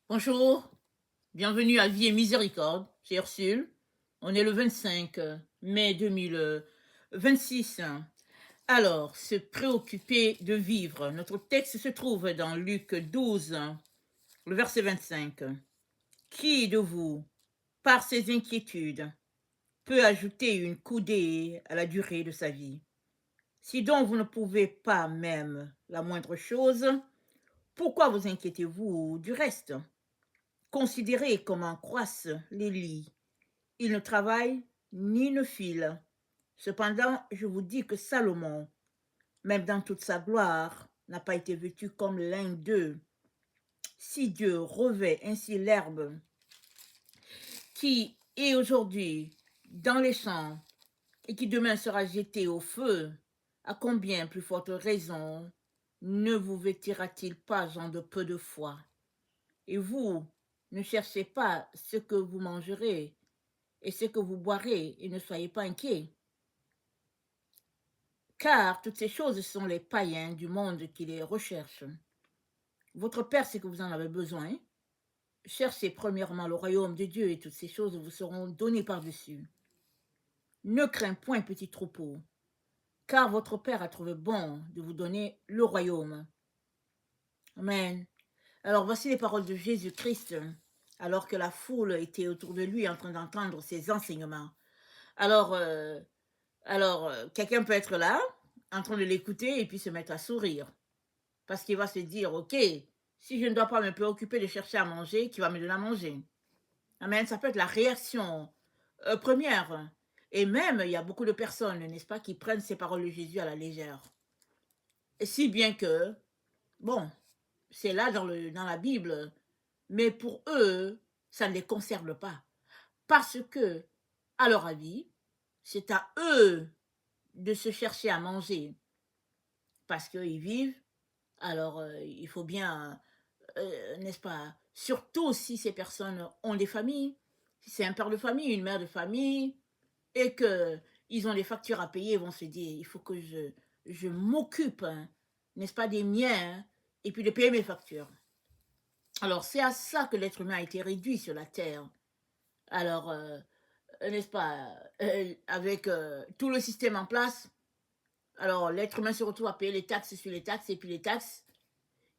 Bonjour, bienvenue à Vie et Miséricorde, c'est Ursule. On est le 25 mai 2026. Alors, se préoccuper de vivre. Notre texte se trouve dans Luc 12, le verset 25. Qui de vous, par ses inquiétudes, peut ajouter une coudée à la durée de sa vie? Si donc vous ne pouvez pas même la moindre chose, pourquoi vous inquiétez-vous du reste? Considérez comment croissent les lits. Ils ne travaillent ni ne filent. Cependant, je vous dis que Salomon, même dans toute sa gloire, n'a pas été vêtu comme l'un d'eux. Si Dieu revêt ainsi l'herbe qui est aujourd'hui dans les champs et qui demain sera jetée au feu, à combien plus forte raison ne vous vêtira-t-il pas, gens de peu de foi? Et vous, ne cherchez pas ce que vous mangerez et ce que vous boirez, et ne soyez pas inquiets. Car toutes ces choses sont les païens du monde qui les recherchent. Votre Père sait que vous en avez besoin. Cherchez premièrement le royaume de Dieu et toutes ces choses vous seront données par-dessus. Ne crains point, petit troupeau, car votre Père a trouvé bon de vous donner le royaume. Amen. Alors voici les paroles de Jésus-Christ, alors que la foule était autour de lui en train d'entendre ses enseignements. Alors, quelqu'un peut être là, en train de l'écouter, et puis se mettre à sourire. Parce qu'il va se dire, OK, si je ne dois pas me préoccuper de chercher à manger, qui va me donner à manger? Amen. Ça peut être la réaction première. Et même, il y a beaucoup de personnes, n'est-ce pas, qui prennent ces paroles de Jésus à la légère. Et si bien que, bon, c'est là dans la Bible, mais pour eux, ça ne les concerne pas. Parce que, à leur avis, c'est à eux de se chercher à manger. Parce qu'ils vivent, alors il faut bien, n'est-ce pas, surtout si ces personnes ont des familles, si c'est un père de famille, une mère de famille, et qu'ils ont des factures à payer, ils vont se dire, il faut que je m'occupe, hein, n'est-ce pas, des miens, hein, et puis de payer mes factures. Alors c'est à ça que l'être humain a été réduit sur la terre. Alors, n'est-ce pas, avec tout le système en place, alors l'être humain se retrouve à payer les taxes sur les taxes, et puis les taxes,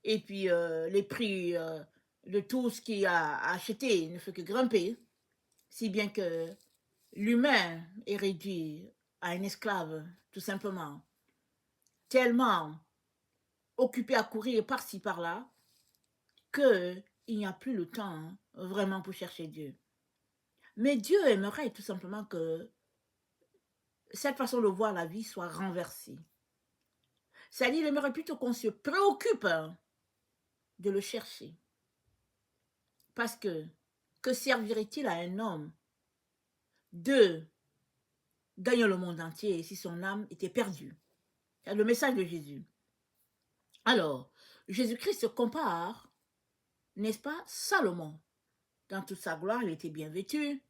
et puis les prix de tout ce qu'il a acheté ne fait que grimper, si bien que l'humain est réduit à un esclave, tout simplement, tellement occupé à courir par-ci, par-là, qu'il n'y a plus le temps vraiment pour chercher Dieu. Mais Dieu aimerait tout simplement que cette façon de voir la vie soit renversée. C'est-à-dire, il aimerait plutôt qu'on se préoccupe de le chercher. Parce que servirait-il à un homme de gagner le monde entier si son âme était perdue? C'est le message de Jésus. Alors, Jésus-Christ se compare, n'est-ce pas, Salomon. Dans toute sa gloire, il était bien vêtu.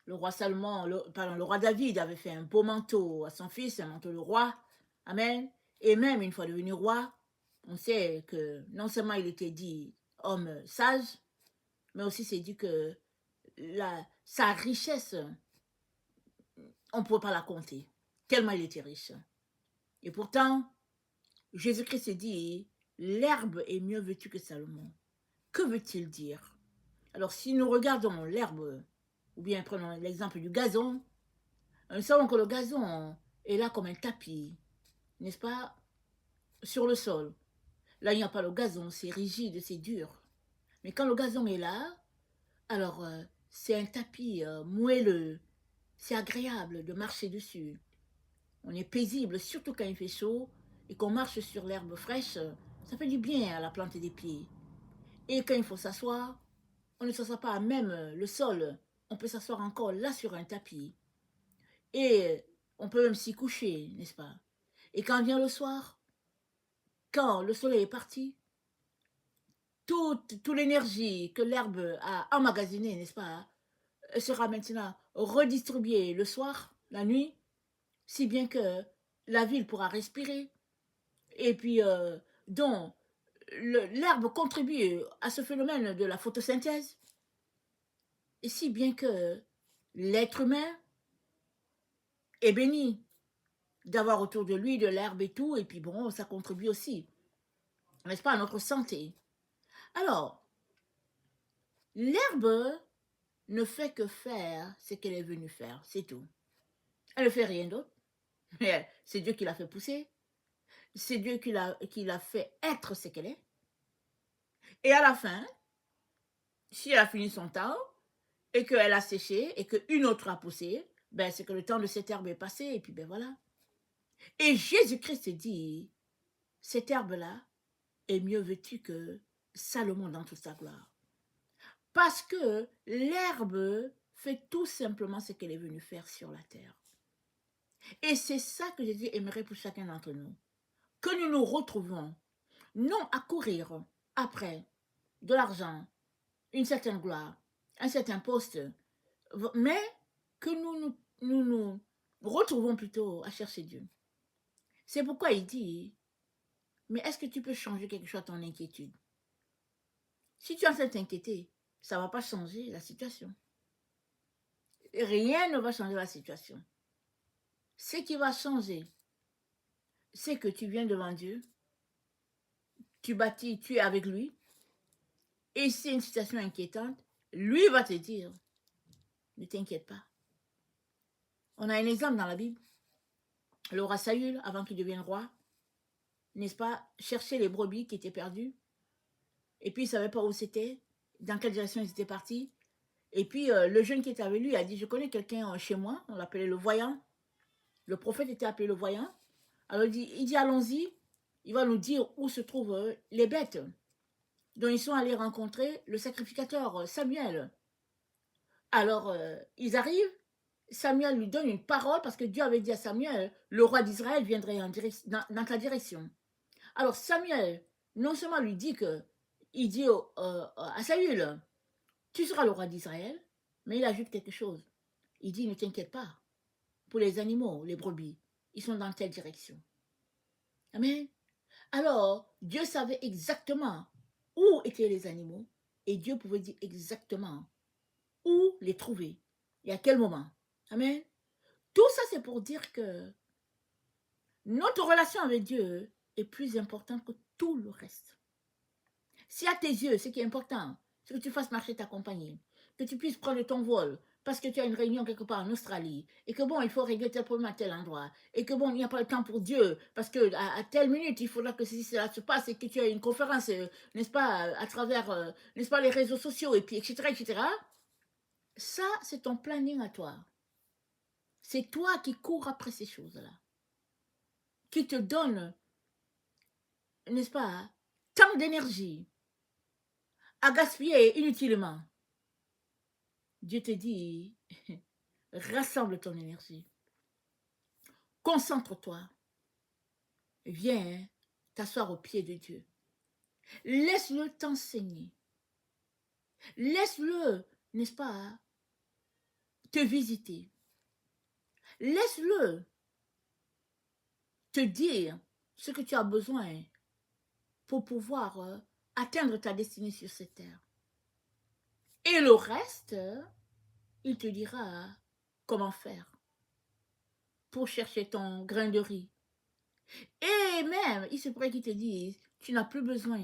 Le roi Salomon, le roi David avait fait un beau manteau à son fils, un manteau de roi. Amen. Et même une fois devenu roi, on sait que non seulement il était dit homme sage, mais aussi c'est dit que sa richesse, on ne pouvait pas la compter, tellement il était riche. Et pourtant, Jésus-Christ dit, l'herbe est mieux vêtue que Salomon. Que veut-il dire? Alors, si nous regardons l'herbe, ou bien prenons l'exemple du gazon, nous savons que le gazon est là comme un tapis, n'est-ce pas, sur le sol. Là, il n'y a pas le gazon, c'est rigide, c'est dur. Mais quand le gazon est là, alors c'est un tapis moelleux, c'est agréable de marcher dessus. On est paisible, surtout quand il fait chaud et qu'on marche sur l'herbe fraîche, ça fait du bien à la plante des pieds. Et quand il faut s'asseoir, on ne s'assoit pas à même le sol, on peut s'asseoir encore là sur un tapis. Et on peut même s'y coucher, n'est-ce pas? Et quand vient le soir, quand le soleil est parti, toute l'énergie que l'herbe a emmagasinée, n'est-ce pas, sera maintenant redistribuée le soir, la nuit, si bien que la ville pourra respirer. Et puis, donc, l'herbe contribue à ce phénomène de la photosynthèse, et si bien que l'être humain est béni d'avoir autour de lui de l'herbe et tout, et puis bon, ça contribue aussi, n'est-ce pas, à notre santé. Alors, l'herbe ne fait que faire ce qu'elle est venue faire, c'est tout. Elle ne fait rien d'autre. Mais c'est Dieu qui l'a fait pousser. C'est Dieu qui l'a fait être ce qu'elle est. Et à la fin, si elle a fini son temps, et qu'elle a séché, et qu'une autre a poussé, ben c'est que le temps de cette herbe est passé, et puis ben voilà. Et Jésus-Christ dit, cette herbe-là est mieux vêtue que Salomon dans toute sa gloire. Parce que l'herbe fait tout simplement ce qu'elle est venue faire sur la terre. Et c'est ça que Jésus aimerait pour chacun d'entre nous. Que nous nous retrouvons, non à courir après de l'argent, une certaine gloire, un certain poste, mais que nous retrouvons plutôt à chercher Dieu. C'est pourquoi il dit, mais est-ce que tu peux changer quelque chose à ton inquiétude? Si tu es en train de t'inquiéter, ça ne va pas changer la situation. Rien ne va changer la situation. Ce qui va changer, c'est que tu viens devant Dieu, tu bâtis, tu es avec lui, et si c'est une situation inquiétante, lui va te dire, ne t'inquiète pas. On a un exemple dans la Bible. Le roi Saül, avant qu'il devienne roi, n'est-ce pas, cherchait les brebis qui étaient perdues, et puis il ne savait pas où c'était, dans quelle direction ils étaient partis. Et puis le jeune qui était avec lui a dit, je connais quelqu'un chez moi, on l'appelait le voyant. Le prophète était appelé le voyant. Alors il dit allons-y, il va nous dire où se trouvent les bêtes. Donc ils sont allés rencontrer le sacrificateur Samuel. Alors ils arrivent, Samuel lui donne une parole parce que Dieu avait dit à Samuel, le roi d'Israël viendrait dans ta direction. Alors Samuel, non seulement lui dit que, il dit à Saül, tu seras le roi d'Israël, mais il ajoute quelque chose. Il dit, ne t'inquiète pas, pour les animaux, les brebis, ils sont dans telle direction. Amen. Alors, Dieu savait exactement où étaient les animaux et Dieu pouvait dire exactement où les trouver et à quel moment. Amen. Tout ça, c'est pour dire que notre relation avec Dieu est plus importante que tout le reste. Si à tes yeux, ce qui est important, c'est que tu fasses marcher ta compagnie, que tu puisses prendre ton vol parce que tu as une réunion quelque part en Australie, et que bon, il faut régler tel problème à tel endroit, et que bon, il n'y a pas le temps pour Dieu, parce que à telle minute, il faudra que cela se passe, et que tu as une conférence, n'est-ce pas, à travers, n'est-ce pas, les réseaux sociaux, et puis, etc., etc. Ça, c'est ton planning à toi. C'est toi qui cours après ces choses-là, qui te donne, n'est-ce pas, tant d'énergie à gaspiller inutilement. Dieu te dit, rassemble ton énergie, concentre-toi, viens t'asseoir au pied de Dieu. Laisse-le t'enseigner. Laisse-le, n'est-ce pas, te visiter. Laisse-le te dire ce que tu as besoin pour pouvoir atteindre ta destinée sur cette terre. Et le reste, il te dira comment faire pour chercher ton grain de riz. Et même, il se pourrait qu'il te dise, tu n'as plus besoin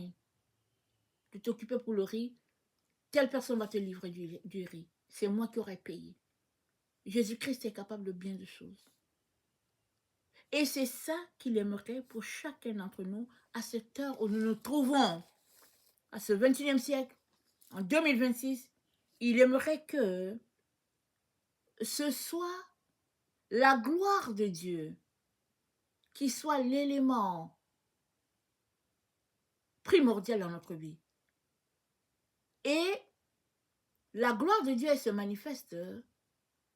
de t'occuper pour le riz, telle personne va te livrer du riz. C'est moi qui aurais payé. Jésus-Christ est capable de bien de choses. Et c'est ça qu'il aimerait pour chacun d'entre nous à cette heure où nous nous trouvons, à ce 21e siècle, en 2026. Il aimerait que ce soit la gloire de Dieu qui soit l'élément primordial dans notre vie. Et la gloire de Dieu, elle se manifeste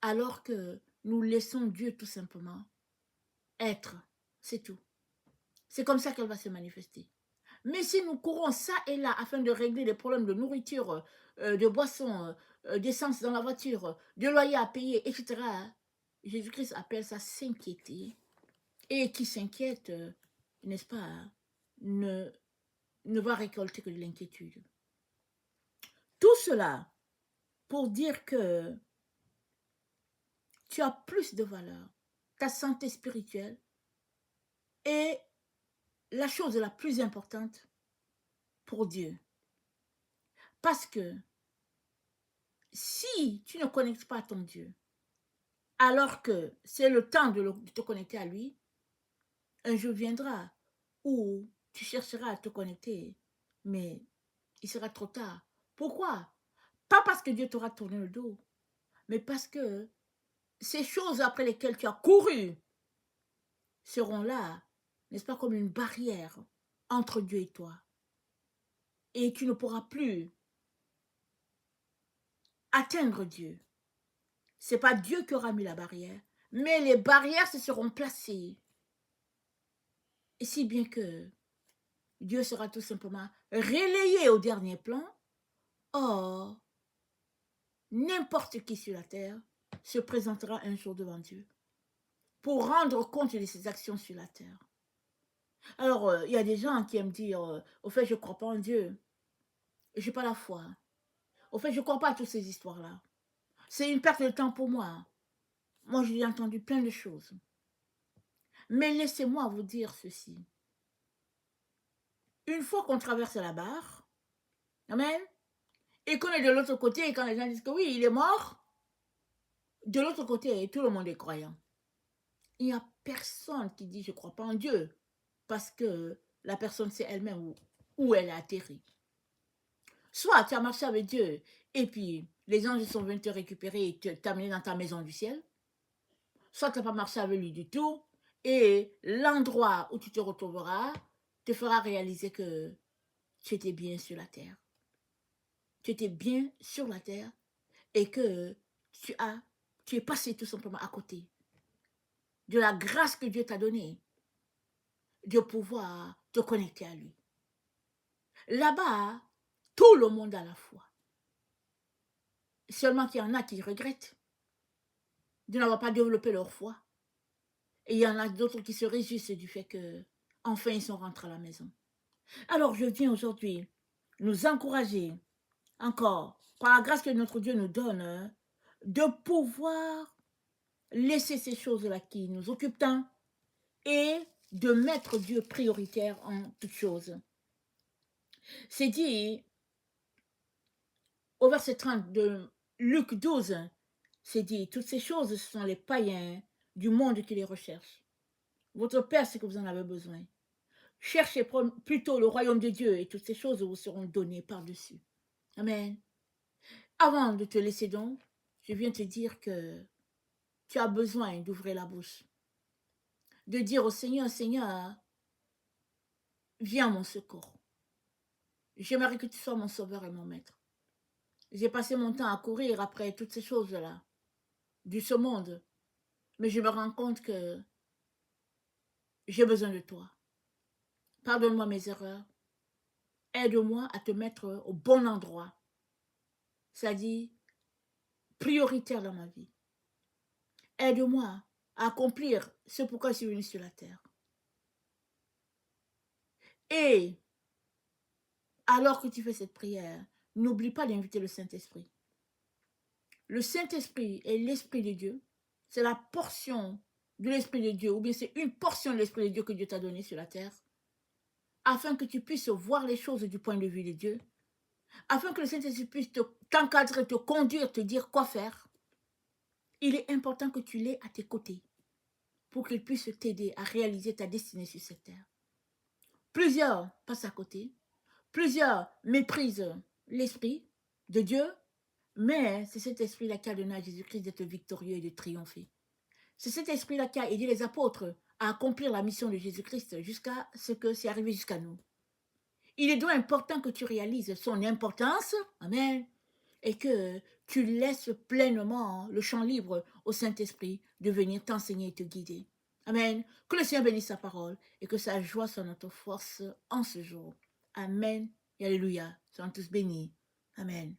alors que nous laissons Dieu tout simplement être. C'est tout. C'est comme ça qu'elle va se manifester. Mais si nous courons ça et là afin de régler les problèmes de nourriture, de boissons, d'essence dans la voiture, de loyer à payer, etc., Jésus-Christ appelle ça s'inquiéter. Et qui s'inquiète, n'est-ce pas, ne ne va récolter que de l'inquiétude. Tout cela pour dire que tu as plus de valeur. Ta santé spirituelle est la chose la plus importante pour Dieu. Parce que si tu ne connectes pas à ton Dieu, alors que c'est le temps de te connecter à lui, un jour viendra où tu chercheras à te connecter, mais il sera trop tard. Pourquoi? Pas parce que Dieu t'aura tourné le dos, mais parce que ces choses après lesquelles tu as couru seront là, n'est-ce pas, comme une barrière entre Dieu et toi. Et tu ne pourras plus atteindre Dieu. Ce n'est pas Dieu qui aura mis la barrière, mais les barrières se seront placées. Et si bien que Dieu sera tout simplement relayé au dernier plan, or, n'importe qui sur la terre se présentera un jour devant Dieu pour rendre compte de ses actions sur la terre. Alors, il y a des gens qui aiment dire, au fait, je ne crois pas en Dieu, je n'ai pas la foi. Au fait, je ne crois pas à toutes ces histoires-là. C'est une perte de temps pour moi. Moi, j'ai entendu plein de choses. Mais laissez-moi vous dire ceci. Une fois qu'on traverse la barre, amen, et qu'on est de l'autre côté, et quand les gens disent que oui, il est mort, de l'autre côté, tout le monde est croyant. Il n'y a personne qui dit je ne crois pas en Dieu, parce que la personne sait elle-même où elle a atterri. Soit tu as marché avec Dieu, et puis les anges sont venus te récupérer et t'amener dans ta maison du ciel, soit tu n'as pas marché avec lui du tout, et l'endroit où tu te retrouveras te fera réaliser que tu étais bien sur la terre. Tu étais bien sur la terre et que tu es passé tout simplement à côté de la grâce que Dieu t'a donnée de pouvoir te connecter à lui. Là-bas, tout le monde a la foi. Seulement qu'il y en a qui regrettent de n'avoir pas développé leur foi. Et il y en a d'autres qui se réjouissent du fait que enfin ils sont rentrés à la maison. Alors je viens aujourd'hui nous encourager encore, par la grâce que notre Dieu nous donne, de pouvoir laisser ces choses-là qui nous occupent tant et de mettre Dieu prioritaire en toutes choses. C'est dit au verset 30 de Luc 12, c'est dit, toutes ces choses, ce sont les païens du monde qui les recherchent. Votre Père, c'est que vous en avez besoin. Cherchez plutôt le royaume de Dieu et toutes ces choses vous seront données par-dessus. Amen. Avant de te laisser donc, je viens te dire que tu as besoin d'ouvrir la bouche. De dire au Seigneur, Seigneur, viens à mon secours. J'aimerais que tu sois mon sauveur et mon maître. J'ai passé mon temps à courir après toutes ces choses-là, de ce monde. Mais je me rends compte que j'ai besoin de toi. Pardonne-moi mes erreurs. Aide-moi à te mettre au bon endroit. C'est-à-dire prioritaire dans ma vie. Aide-moi à accomplir ce pourquoi je suis venu sur la terre. Et alors que tu fais cette prière, n'oublie pas d'inviter le Saint-Esprit. Le Saint-Esprit est l'Esprit de Dieu. C'est la portion de l'Esprit de Dieu, ou bien c'est une portion de l'Esprit de Dieu que Dieu t'a donné sur la terre, afin que tu puisses voir les choses du point de vue de Dieu, afin que le Saint-Esprit puisse t'encadrer, te conduire, te dire quoi faire. Il est important que tu l'aies à tes côtés pour qu'il puisse t'aider à réaliser ta destinée sur cette terre. Plusieurs passent à côté, plusieurs méprisent l'Esprit de Dieu, mais c'est cet esprit-là qui a donné à Jésus-Christ d'être victorieux et de triompher. C'est cet esprit-là qui a aidé les apôtres à accomplir la mission de Jésus-Christ jusqu'à ce que c'est arrivé jusqu'à nous. Il est donc important que tu réalises son importance, amen, et que tu laisses pleinement le champ libre au Saint-Esprit de venir t'enseigner et te guider. Amen. Que le Seigneur bénisse sa parole et que sa joie soit notre force en ce jour. Amen et alléluia. Soyons tous bénis. Amen.